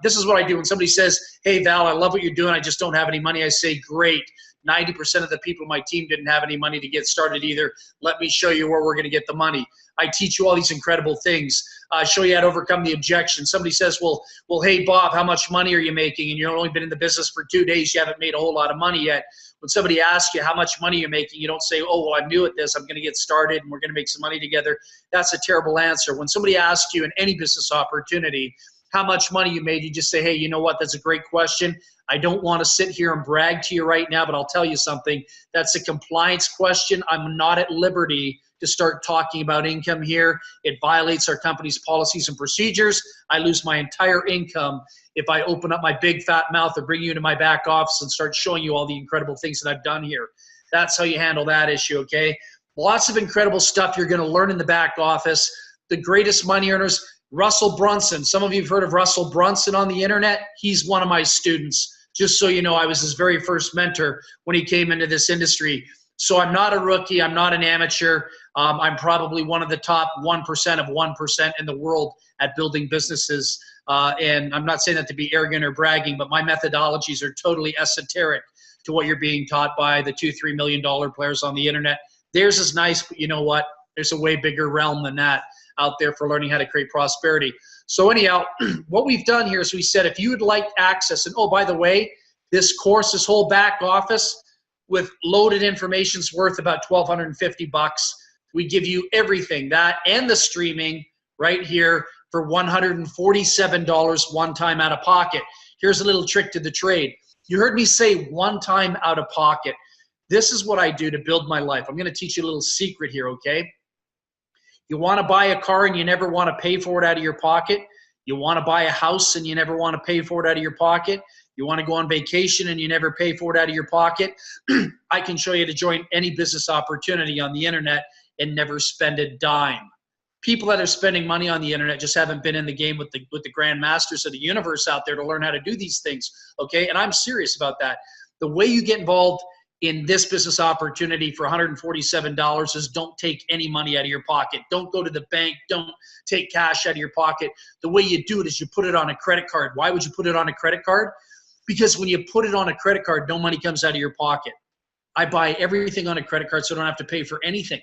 This is what I do. When somebody says, hey, Val, I love what you're doing, I just don't have any money, I say, great. 90% of the people on my team didn't have any money to get started either. Let me show you where we're going to get the money. I teach you all these incredible things. Show you how to overcome the objection. Somebody says, well, hey, Bob, how much money are you making? And you've only been in the business for 2 days. You haven't made a whole lot of money yet. When somebody asks you how much money you're making, you don't say, oh, well, I'm new at this. I'm going to get started and we're going to make some money together. That's a terrible answer. When somebody asks you in any business opportunity how much money you made, you just say, hey, you know what? That's a great question. I don't want to sit here and brag to you right now, but I'll tell you something. That's a compliance question. I'm not at liberty to start talking about income here. It violates our company's policies and procedures. I lose my entire income if I open up my big fat mouth or bring you into my back office and start showing you all the incredible things that I've done here. That's how you handle that issue, okay? Lots of incredible stuff you're going to learn in the back office. The greatest money earners, Russell Brunson. Some of you have heard of Russell Brunson on the internet. He's one of my students. Just so you know, I was his very first mentor when he came into this industry. So I'm not a rookie. I'm not an amateur. I'm probably one of the top 1% of 1% in the world at building businesses. And I'm not saying that to be arrogant or bragging, but my methodologies are totally esoteric to what you're being taught by the $2-3 million players on the internet. Theirs is nice, but you know what? There's a way bigger realm than that out there for learning how to create prosperity. So anyhow, what we've done here is we said, if you would like access, and oh, by the way, this course, this whole back office with loaded information is worth about $1,250. We give you everything, that and the streaming right here for $147 one time out of pocket. Here's a little trick to the trade. You heard me say one time out of pocket. This is what I do to build my life. I'm going to teach you a little secret here, okay? You want to buy a car and you never want to pay for it out of your pocket. You want to buy a house and you never want to pay for it out of your pocket. You want to go on vacation and you never pay for it out of your pocket. I can show you to join any business opportunity on the internet and never spend a dime. People that are spending money on the internet just haven't been in the game with the grandmasters of the universe out there to learn how to do these things, okay? And I'm serious about that. The way you get involved in this business opportunity for $147 is don't take any money out of your pocket. Don't go to the bank. Don't take cash out of your pocket. The way you do it is you put it on a credit card. Why would you put it on a credit card? Because when you put it on a credit card, no money comes out of your pocket. I buy everything on a credit card so I don't have to pay for anything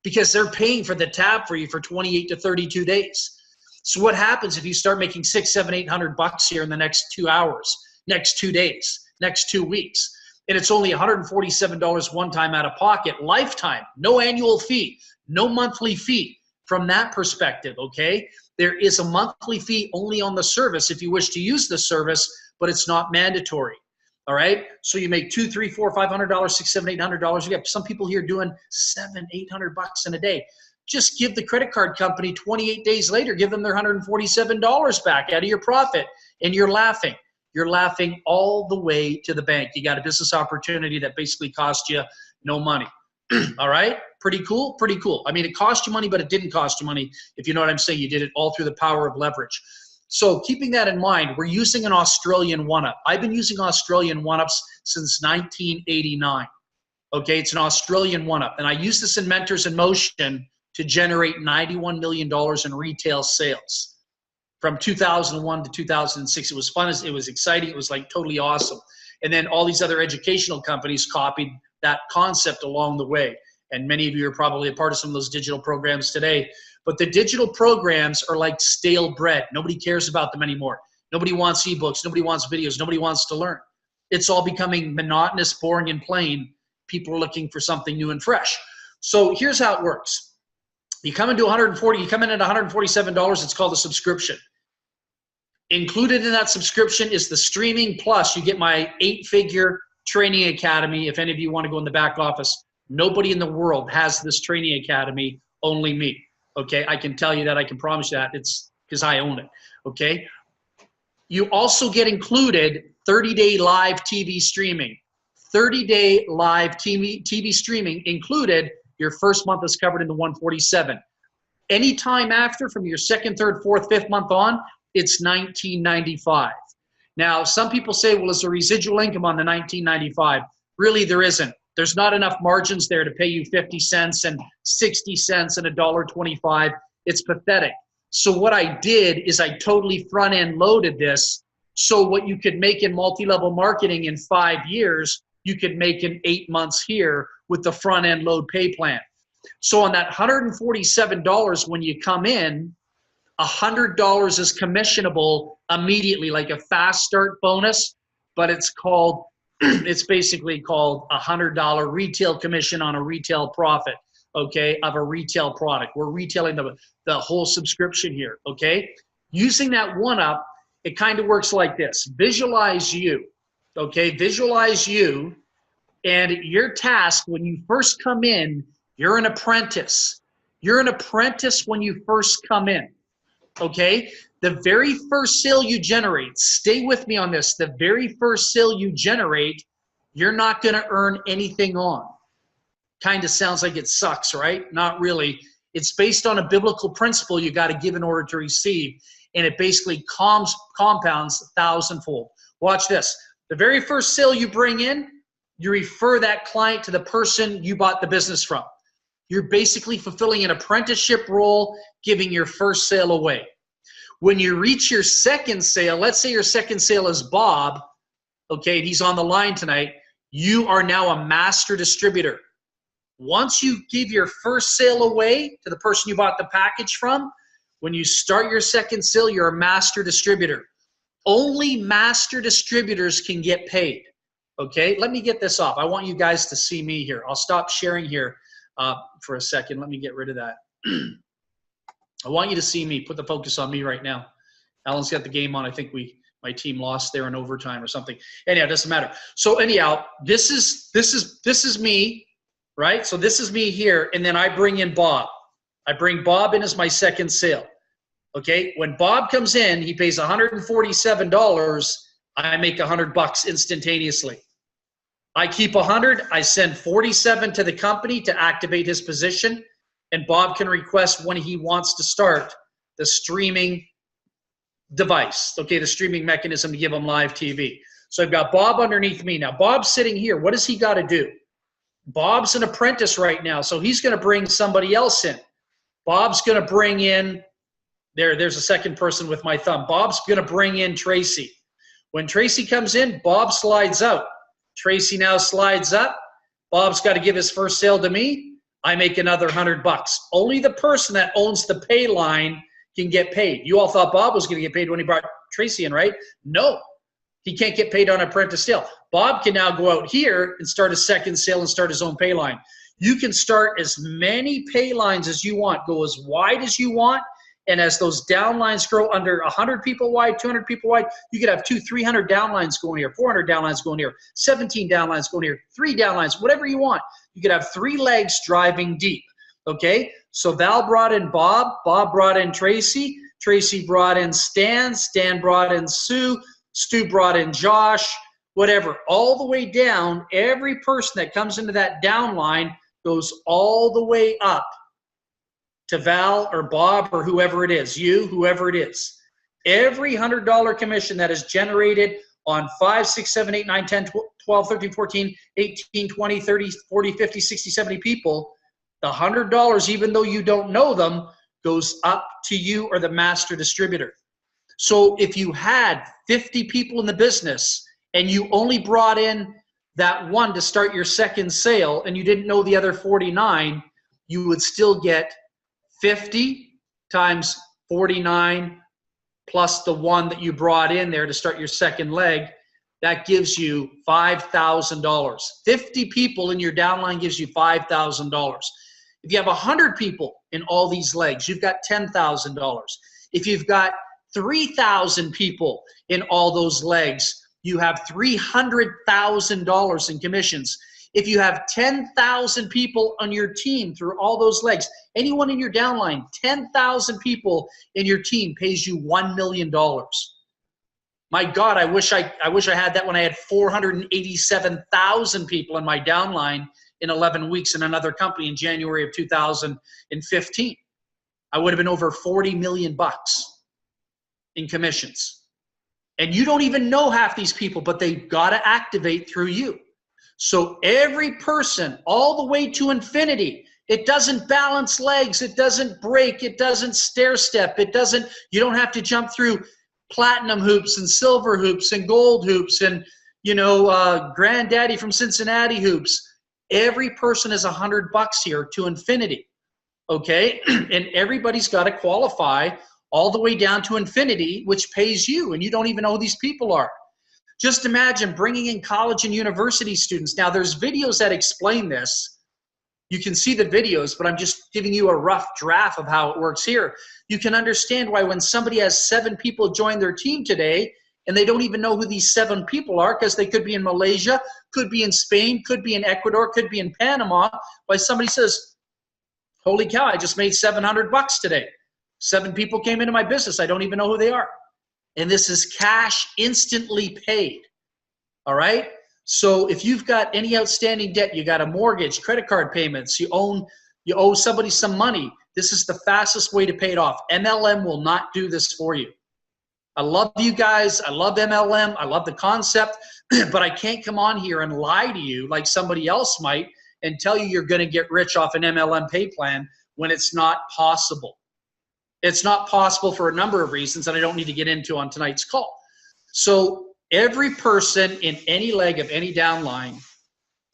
because they're paying for the tab for you for 28 to 32 days. So what happens if you start making $600, $700, $800 here in the next 2 hours, next 2 days, next 2 weeks? And it's only $147 one time out of pocket, lifetime, no annual fee, no monthly fee from that perspective, okay? There is a monthly fee only on the service if you wish to use the service, but it's not mandatory, all right? So you make $200, $300, $400, $500, $600, $700, $800. You got some people here doing $700, $800 in a day. Just give the credit card company 28 days later, give them their $147 back out of your profit, and you're laughing. You're laughing all the way to the bank. You got a business opportunity that basically cost you no money. All right? Pretty cool? Pretty cool. I mean, it cost you money, but it didn't cost you money. If you know what I'm saying, you did it all through the power of leverage. So keeping that in mind, we're using an Australian one-up. I've been using Australian one-ups since 1989. Okay, it's an Australian one-up. And I use this in Mentors in Motion to generate $91 million in retail sales. From 2001 to 2006, it was fun. It was exciting. It was like totally awesome. And then all these other educational companies copied that concept along the way. And many of you are probably a part of some of those digital programs today. But the digital programs are like stale bread. Nobody cares about them anymore. Nobody wants ebooks. Nobody wants videos. Nobody wants to learn. It's all becoming monotonous, boring, and plain. People are looking for something new and fresh. So here's how it works. You come into you come in at $147, it's called a subscription. Included in that subscription is the streaming, plus you get my 8-figure training academy. If any of you want to go in the back office, nobody in the world has this training academy, only me. Okay, I can tell you that, I can promise you that. It's because I own it. Okay, you also get included 30-day live TV streaming. 30-day live TV streaming included. Your first month is covered in the 147. Anytime after, from your second, third, fourth, fifth month on, it's $19.95. Now, some people say, well, is there residual income on the $19.95? Really, there isn't. There's not enough margins there to pay you 50 cents and 60 cents and $1.25. It's pathetic. So what I did is I totally front-end loaded this, so what you could make in multi-level marketing in 5 years, you could make in 8 months here with the front-end load pay plan. So on that $147, when you come in, $100 is commissionable immediately, like a fast start bonus, but it's basically called a $100 retail commission on a retail profit, okay, of a retail product. We're retailing the whole subscription here, okay? Using that one-up, it kind of works like this. Visualize you, okay? Visualize you, and your task when you first come in, you're an apprentice. You're an apprentice when you first come in, okay? The very first sale you generate, stay with me on this, the very first sale you generate, you're not gonna earn anything on. Kind of sounds like it sucks, right? Not really. It's based on a biblical principle you gotta give in order to receive, and it basically compounds 1,000-fold. Watch this. The very first sale you bring in, you refer that client to the person you bought the business from. You're basically fulfilling an apprenticeship role, giving your first sale away. When you reach your second sale, let's say your second sale is Bob, okay, and he's on the line tonight, you are now a master distributor. Once you give your first sale away to the person you bought the package from, when you start your second sale, you're a master distributor. Only master distributors can get paid. Okay, let me get this off. I want you guys to see me here. I'll stop sharing here for a second. Let me get rid of that. I want you to see me. Put the focus on me right now. Alan's got the game on. I think we My team lost there in overtime or something. Anyhow, it doesn't matter. So anyhow, this is me, right? So this is me here, and then I bring in Bob. I bring Bob in as my second sale. Okay, when Bob comes in, he pays $147. I make $100 instantaneously. I keep 100. I send 47 to the company to activate his position, and Bob can request when he wants to start the streaming device. Okay, the streaming mechanism to give him live TV. So I've got Bob underneath me. Now, Bob's sitting here. What does he got to do? Bob's an apprentice right now, so he's going to bring somebody else in. Bob's going to bring in, there's a second person with my thumb. Bob's going to bring in Tracy. When Tracy comes in, Bob slides out. Tracy now slides up. Bob's got to give his first sale to me. I make another $100. Only the person that owns the pay line can get paid. You all thought Bob was going to get paid when he brought Tracy in, right? No, he can't get paid on apprentice sale. Bob can now go out here and start a second sale and start his own pay line. You can start as many pay lines as you want, go as wide as you want, and as those downlines grow under 100 people wide, 200 people wide, you could have 200, 300 downlines going here, 400 downlines going here, 17 downlines going here, 3 downlines, whatever you want. You could have 3 legs driving deep, okay? So Val brought in Bob, Bob brought in Tracy, Tracy brought in Stan, Stan brought in Sue, Stu brought in Josh, whatever. All the way down, every person that comes into that downline goes all the way up to Val or Bob or whoever it is, you, whoever it is. Every $100 commission that is generated on 5, 6, 7, 8, 9, 10, 12, 13, 14, 18, 20, 30, 40, 50, 60, 70 people, the $100, even though you don't know them, goes up to you or the master distributor. So if you had 50 people in the business and you only brought in that one to start your second sale and you didn't know the other 49, you would still get 50 times 49 plus the one that you brought in there to start your second leg. That gives you $5,000. 50 people in your downline gives you $5,000. If you have 100 people in all these legs, you've got $10,000. If you've got 3,000 people in all those legs, you have $300,000 in commissions. If you have 10,000 people on your team through all those legs, anyone in your downline, 10,000 people in your team pays you $1 million. My God, I wish I had that when I had 487,000 people in my downline in 11 weeks in another company in January of 2015. I would have been over 40 million bucks in commissions. And you don't even know half these people, but they've got to activate through you. So every person, all the way to infinity, it doesn't balance legs, it doesn't break, it doesn't stair step, you don't have to jump through platinum hoops and silver hoops and gold hoops and, granddaddy from Cincinnati hoops. Every person is $100 here to infinity, okay? And everybody's got to qualify all the way down to infinity, which pays you, and you don't even know who these people are. Just imagine bringing in college and university students. Now, there's videos that explain this. You can see the videos, but I'm just giving you a rough draft of how it works here. You can understand why when somebody has 7 people join their team today, and they don't even know who these 7 people are, because they could be in Malaysia, could be in Spain, could be in Ecuador, could be in Panama, why somebody says, holy cow, I just made $700 today. 7 people came into my business. I don't even know who they are. And this is cash instantly paid, all right? So if you've got any outstanding debt, you got a mortgage, credit card payments, you owe somebody some money, this is the fastest way to pay it off. MLM will not do this for you. I love you guys. I love MLM. I love the concept, but I can't come on here and lie to you like somebody else might and tell you you're going to get rich off an MLM pay plan when it's not possible. It's not possible for a number of reasons that I don't need to get into on tonight's call. So every person in any leg of any downline,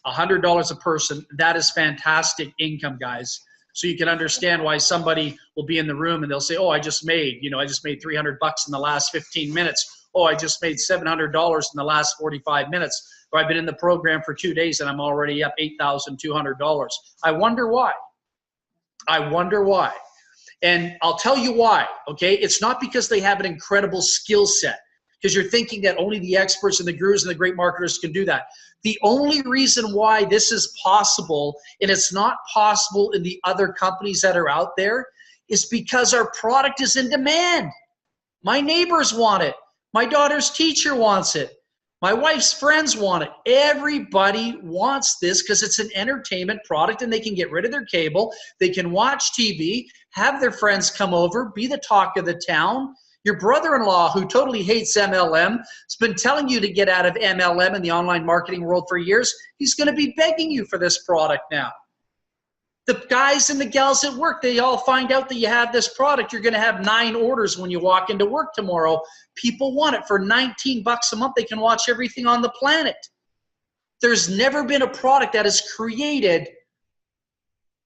$100 a person, that is fantastic income, guys. So you can understand why somebody will be in the room and they'll say, oh, I just made $300 in the last 15 minutes. Oh, I just made $700 in the last 45 minutes. Or I've been in the program for 2 days and I'm already up $8,200. I wonder why. I wonder why. And I'll tell you why, okay? It's not because they have an incredible skill set. because you're thinking that only the experts and the gurus and the great marketers can do that. The only reason why this is possible, and it's not possible in the other companies that are out there, is because our product is in demand. My neighbors want it. My daughter's teacher wants it. My wife's friends want it. Everybody wants this because it's an entertainment product and they can get rid of their cable. They can watch TV, have their friends come over, be the talk of the town. Your brother-in-law, who totally hates MLM, has been telling you to get out of MLM in the online marketing world for years. He's going to be begging you for this product now. The guys and the gals at work, they all find out that you have this product. You're going to have 9 orders when you walk into work tomorrow. People want it. For $19 a month, they can watch everything on the planet. There's never been a product that has created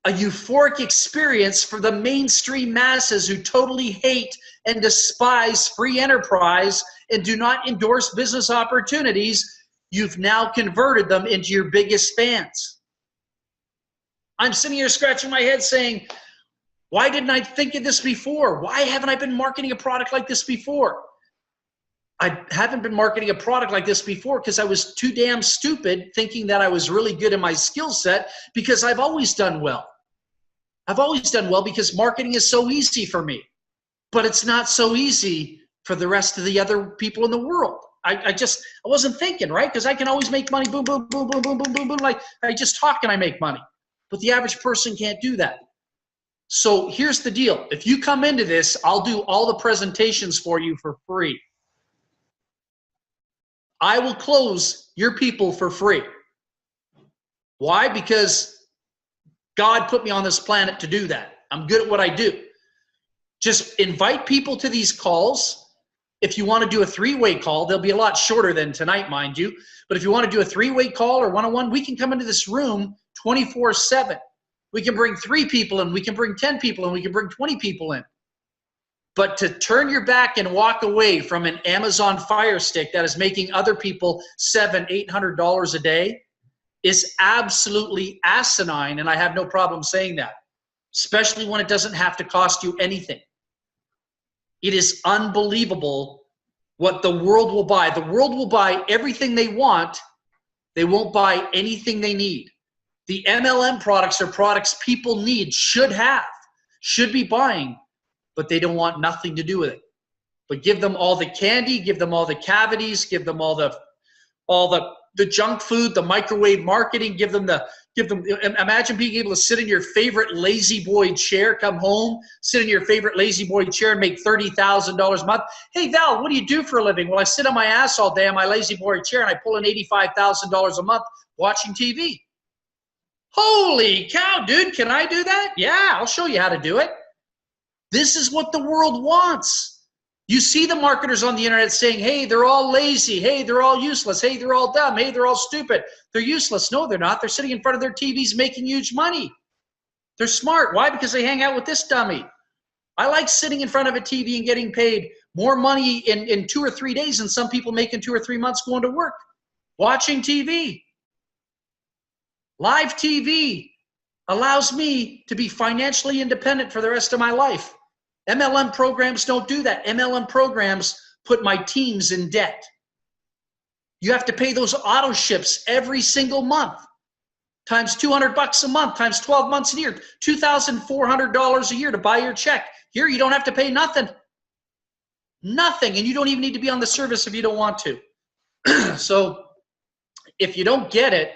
a euphoric experience for the mainstream masses who totally hate and despise free enterprise and do not endorse business opportunities. You've now converted them into your biggest fans. I'm sitting here scratching my head saying, why didn't I think of this before? Why haven't I been marketing a product like this before? I haven't been marketing a product like this before because I was too damn stupid thinking that I was really good in my skill set, because I've always done well. I've always done well because marketing is so easy for me. But it's not so easy for the rest of the other people in the world. I wasn't thinking, right? Because I can always make money, boom, boom, boom, boom, boom, boom, boom, boom. Like I just talk and I make money. But the average person can't do that. So here's the deal. If you come into this, I'll do all the presentations for you for free. I will close your people for free. Why? Because God put me on this planet to do that. I'm good at what I do. Just invite people to these calls. If you want to do a 3-way call, they'll be a lot shorter than tonight, mind you. But if you want to do a 3-way call or one-on-one, we can come into this room 24/7. We can bring 3 people in, we can bring 10 people in, we can bring 20 people in. But to turn your back and walk away from an Amazon Fire Stick that is making other people $700-800 a day is absolutely asinine, and I have no problem saying that, especially when it doesn't have to cost you anything. It is unbelievable what the world will buy. The world will buy everything they want. They won't buy anything they need. The MLM products are products people need, should have, should be buying, but they don't want nothing to do with it. But give them all the candy, give them all the cavities, give them all the junk food, the microwave marketing, imagine being able to sit in your favorite lazy boy chair, come home, sit in your favorite lazy boy chair and make $30,000 a month. Hey Val, what do you do for a living? Well, I sit on my ass all day on my lazy boy chair and I pull in $85,000 a month watching TV. Holy cow, dude, can I do that? Yeah, I'll show you how to do it. This is what the world wants. You see the marketers on the internet saying, hey, they're all lazy. Hey, they're all useless. Hey, they're all dumb. Hey, they're all stupid. They're useless. No, they're not. They're sitting in front of their TVs making huge money. They're smart. Why? Because they hang out with this dummy. I like sitting in front of a TV and getting paid more money in 2 or 3 days than some people make in 2 or 3 months going to work. Watching TV. Live TV allows me to be financially independent for the rest of my life. MLM programs don't do that. MLM programs put my teams in debt. You have to pay those auto ships every single month, times $200 a month, times 12 months a year, $2,400 a year to buy your check. Here, you don't have to pay nothing. Nothing, and you don't even need to be on the service if you don't want to. So if you don't get it,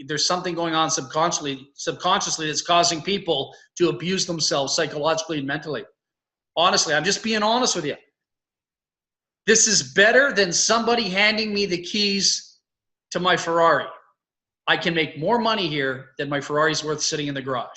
there's something going on subconsciously that's causing people to abuse themselves psychologically and mentally. Honestly, I'm just being honest with you. This is better than somebody handing me the keys to my Ferrari. I can make more money here than my Ferrari's worth sitting in the garage.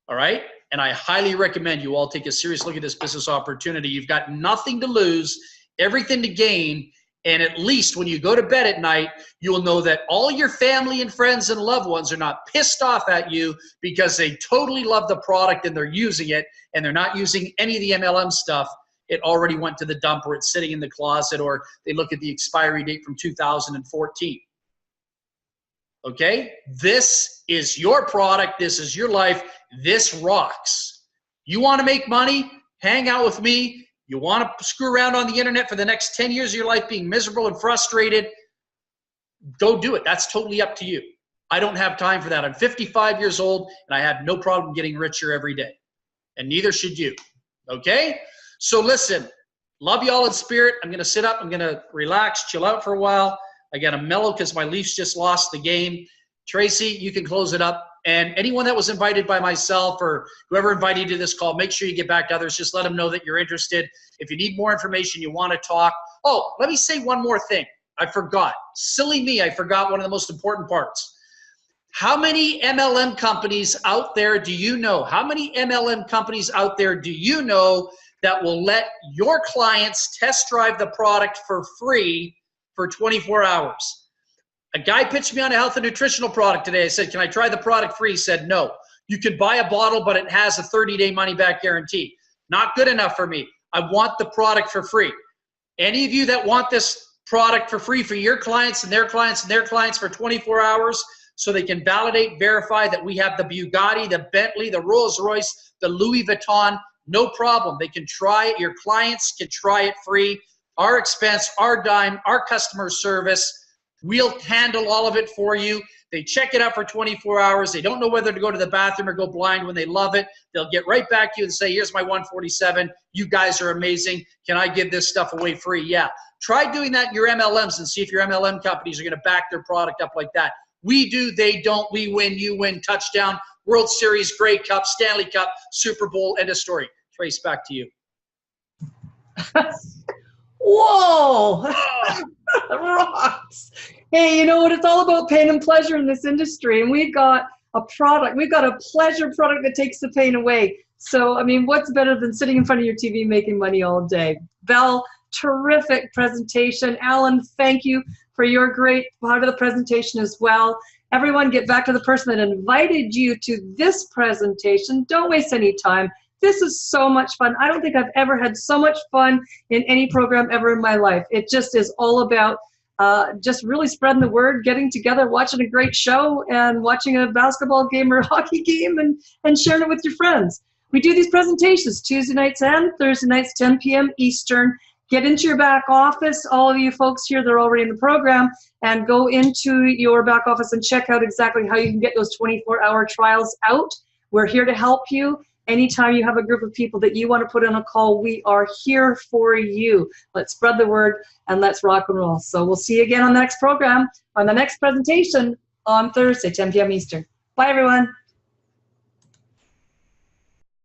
All right? And I highly recommend you all take a serious look at this business opportunity. You've got nothing to lose, everything to gain. And at least when you go to bed at night, you will know that all your family and friends and loved ones are not pissed off at you because they totally love the product and they're using it, and they're not using any of the MLM stuff. It already went to the dump, or it's sitting in the closet, or they look at the expiry date from 2014. Okay? This is your product. This is your life. This rocks. You want to make money? hang out with me. You want to screw around on the internet for the next 10 years of your life being miserable and frustrated, go do it. That's totally up to you. I don't have time for that. I'm 55 years old, and I have no problem getting richer every day. And neither should you. Okay? So listen, love you all in spirit. I'm going to sit up. I'm going to relax, chill out for a while. I got to mellow because my Leafs just lost the game. Tracy, you can close it up. And anyone that was invited by myself or whoever invited you to this call, make sure you get back to others. Just let them know that you're interested. If you need more information, you want to talk. Oh, let me say one more thing. I forgot. Silly me, I forgot one of the most important parts. How many MLM companies out there do you know? How many MLM companies out there do you know that will let your clients test drive the product for free for 24 hours? A guy pitched me on a health and nutritional product today. I said, can I try the product free? He said, no. You can buy a bottle, but it has a 30-day money-back guarantee. Not good enough for me. I want the product for free. Any of you that want this product for free for your clients and their clients and their clients for 24 hours so they can validate, verify that we have the Bugatti, the Bentley, the Rolls Royce, the Louis Vuitton, no problem. They can try it. Your clients can try it free. Our expense, our dime, our customer service. We'll handle all of it for you. They check it out for 24 hours. They don't know whether to go to the bathroom or go blind. When they love it, they'll get right back to you and say, here's my 147. You guys are amazing. Can I give this stuff away free? Yeah. Try doing that in your MLMs and see if your MLM companies are going to back their product up like that. We do, they don't. We win, you win. Touchdown, World Series, Grey Cup, Stanley Cup, Super Bowl, end of story. Trace, back to you. Whoa! Rocks. Hey, you know what? It's all about pain and pleasure in this industry, and we've got a product. We've got a pleasure product that takes the pain away. So, I mean, what's better than sitting in front of your TV making money all day? Val, terrific presentation. Alan, thank you for your great part of the presentation as well. Everyone, get back to the person that invited you to this presentation. Don't waste any time. This is so much fun. I don't think I've ever had so much fun in any program ever in my life. It just is all about just really spreading the word, getting together, watching a great show, and watching a basketball game or a hockey game, and sharing it with your friends. We do these presentations Tuesday nights and Thursday nights, 10 p.m. Eastern. Get into your back office. All of you folks here, they're already in the program, and go into your back office and check out exactly how you can get those 24-hour trials out. We're here to help you. Anytime you have a group of people that you want to put on a call, we are here for you. Let's spread the word and let's rock and roll. So we'll see you again on the next program, on the next presentation on Thursday, 10 p.m. Eastern. Bye, everyone.